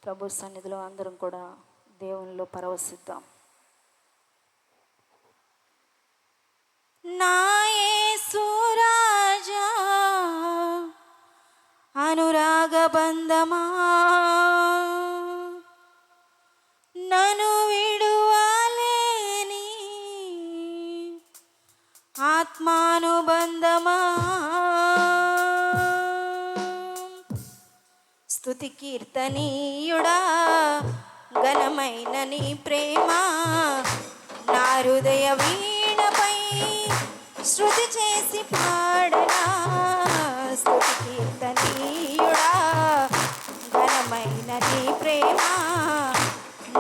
ప్రభు సన్నిధిలో అందరం కూడా దేవునిలో పరవశిద్దాం. నా యేసు రాజా అనురాగ బంధమా నన్ను విడువలేని ఆత్మానుబంధమా స్తుతి కీర్తనీయుడా ఘనమైన నీ ప్రేమ నా హృదయ వీణపై శృతి చేసి పాడనా. స్తుతి కీర్తనీయుడా ఘనమైన నీ ప్రేమ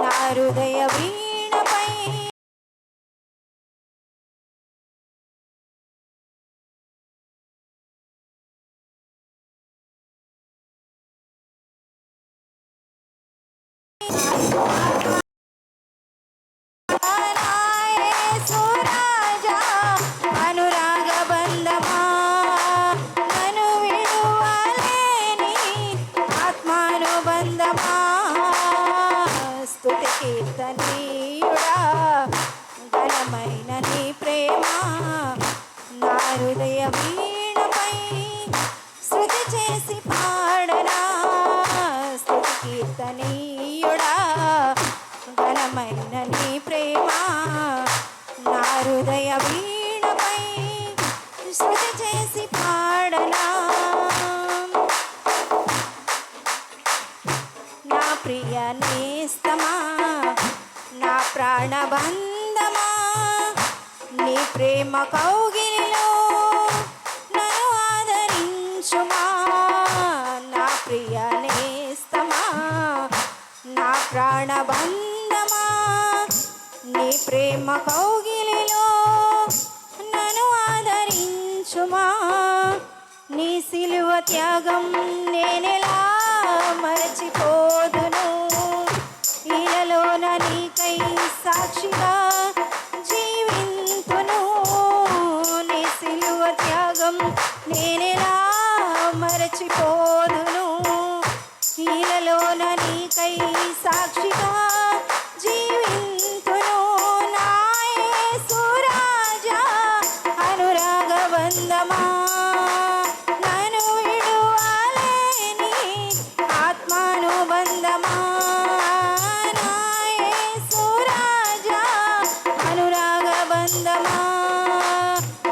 నా హృదయ వీణపై అనురాగ బంధమా నన్ను విడువలేని ఆత్మానుబంధమా స్తుతి కీర్తనీయుడా ఘనమైన నీ ప్రేమ నా హృదయ వీణపై శృతి చేసి పాడనా. స్తుతి కీర్తనీయుడా ఘనమైన నీ ప్రేమ నా హృదయ వీణపై శృతి చేసి పాడనా. నా ప్రియ నేస్తమా నా ప్రాణబంధమా నీ ప్రేమ కౌగిలిలో నన్ను ఆదరించుమా. నా ప్రియ నేస్తమా నా ప్రాణబంధమా నీ ప్రేమ కౌగిలిలో నన్ను ఆదరించుమా. నీ సిలువ త్యాగం నేనెలా మరచిపోదును, ఇలలోన నీకై సాక్షిగా జీవింతును. నీ సిలువ త్యాగం నేనెలా మరచిపోదును, ఇలలోన నీకై సాక్షిగా జీవింతును. నా యేసు రాజా అనురాగ బంధమా నన్ను విడువలేని ఆత్మానుబంధమా. నా యేసు రాజా అనురాగ బంధమా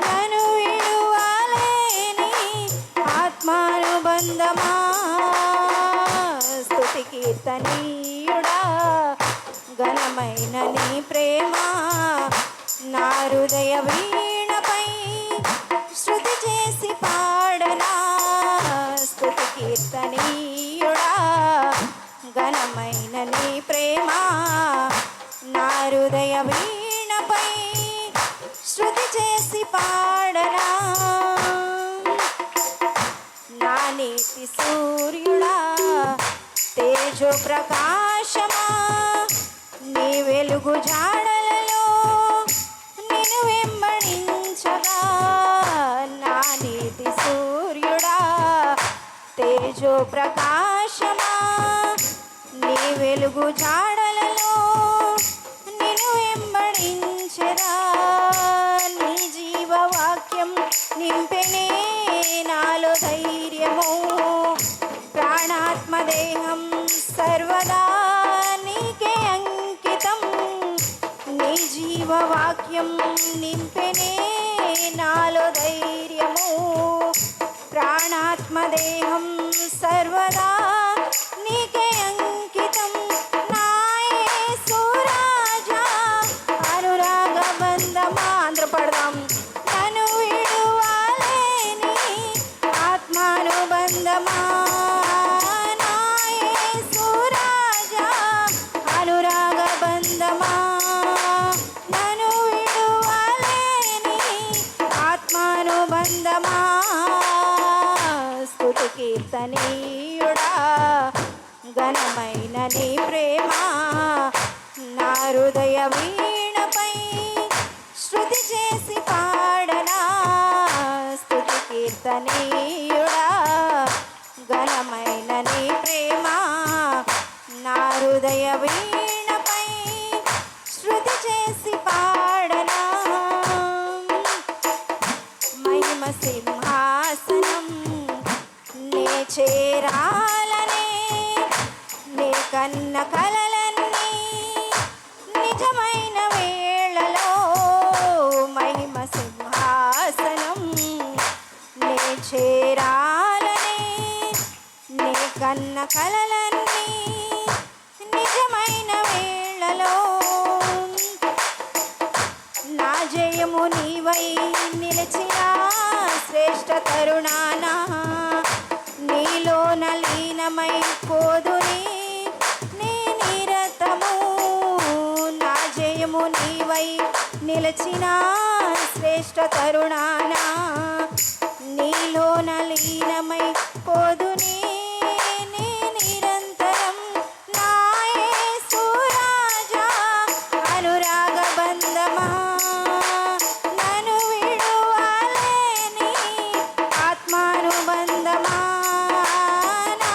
నన్ను విడువలేని ఆత్మానుబంధమా స్తుతి కీర్తనీయుడా ఘనమైన నీ ప్రేమ నా హృదయ వీణపై శృతి చేసి పాడనా. స్తుతి కీర్తనీయుడా ఘనమైన నీ ప్రేమ నా హృదయ వీణపై శృతి చేసి పాడనా. నా నీతి సూర్యుడా తేజో ప్రకాశమా నీ వెలుగు జాడలలో నిన్ను వెంబడించగా. నా నీతి సూర్యుడా తేజో ప్రకాశమా నీ వెలుగు జాడలలో నిన్ను వెంబడించరా. నీ జీవవాక్యం నింపెనే నాలో ధైర్యము, ప్రాణాత్మదేహం సర్వదా నీకే అంకితం. నీ జీవవాక్యం నింపెనే నాలో ధైర్యము, ప్రాణాత్మదేహం సర్వదా నీకే అంకితం. నా యేసు రాజా అనురాగ బంధమా అందరూ పడదాం. నన్ను విడువలేని ఆత్మానుబంధమా నా యేసు రాజా అనురాగ బంధమా నన్ను విడువలేని ఆత్మానుబంధమా స్తుతి కీర్తనీయుడా ఘనమైన నీ ప్రేమ నా హృదయ వీణపై శృతి చేసి పాడనా. స్తుతి కీర్తనీయుడా ఘనమైన నీ ప్రేమ హృదయ వీణపై శృతి చేసి పాడనా, మహిమ సింహాసనం నే చేరాలనే, నే కన్న కలలన్నీ నిజమైన వేళలో, మహిమ సింహాసనం నే చేరాలనే, నే కన్న కలలన్నీ నిజమైన వేళలో, నా జయము నీవై నిలిచిన శ్రేష్ఠ తరుణానా, నీలోన లీనమై పోదుని నీ నిరతము, నా జయము నీవై నిలిచిన శ్రేష్ఠ తరుణానా, నీలోన లీనమై పోదుని నీ నిరంతరం, నా యేసు రాజా అనురాగ బంధమా, నన్ను విడువలేని ఆత్మానుబంధమా, నా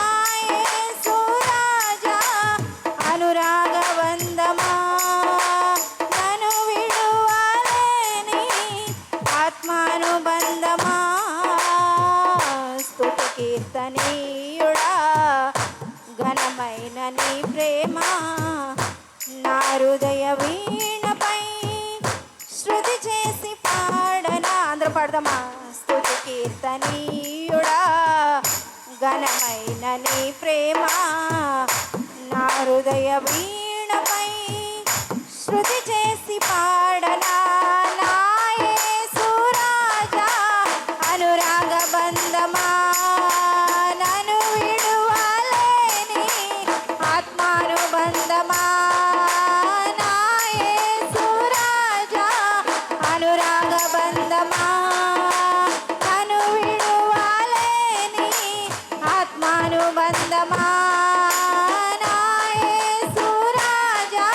యేసు రాజా అనురాగ బంధమా, నన్ను విడువలేని ఆత్మానుబంధమా, స్తుతి కీర్తనీయుడా ఘనమైన నీ ప్రేమ, నా హృదయ వీణపై శృతి చేసి పాడనా, అందరూ పాడదామా, స్తుతి కీర్తనీయుడా ఘనమైన నీ ప్రేమ, నా హృదయ వీణపై శృతి చేసి పాడనా, నా యేసు రాజా అనురాగ బంధమా, నన్ను విడువలేని ఆత్మానుబంధమా, నా యేసు రాజా అనురాగ బంధమా, నన్ను విడువలేని ఆత్మానుబంధమా, నా యేసు రాజా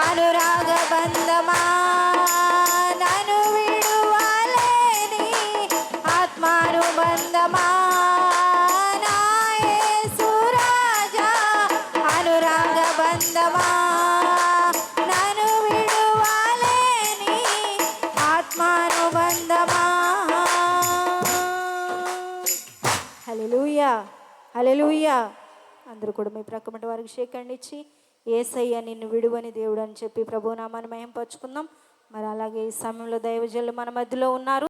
అనురాగ బంధమా, నన్ను విడువలేని ఆత్మానుబంధమా, నా యేసు రాజా అనురాగ బంధమా, నన్ను విడువలేని ఆత్మానుబంధమా. హల్లెలూయా, హల్లెలూయా. అందరూ కూడా మీ ప్రక్కమట వారికి షేకండి ఇచ్చి, యేసయ్య నిన్ను విడువని దేవుడు అని చెప్పి ప్రభునామాన్ని మహింపరచుకుందాం. మరి అలాగే ఈ సమయంలో దైవజనులు మన మధ్యలో ఉన్నారు.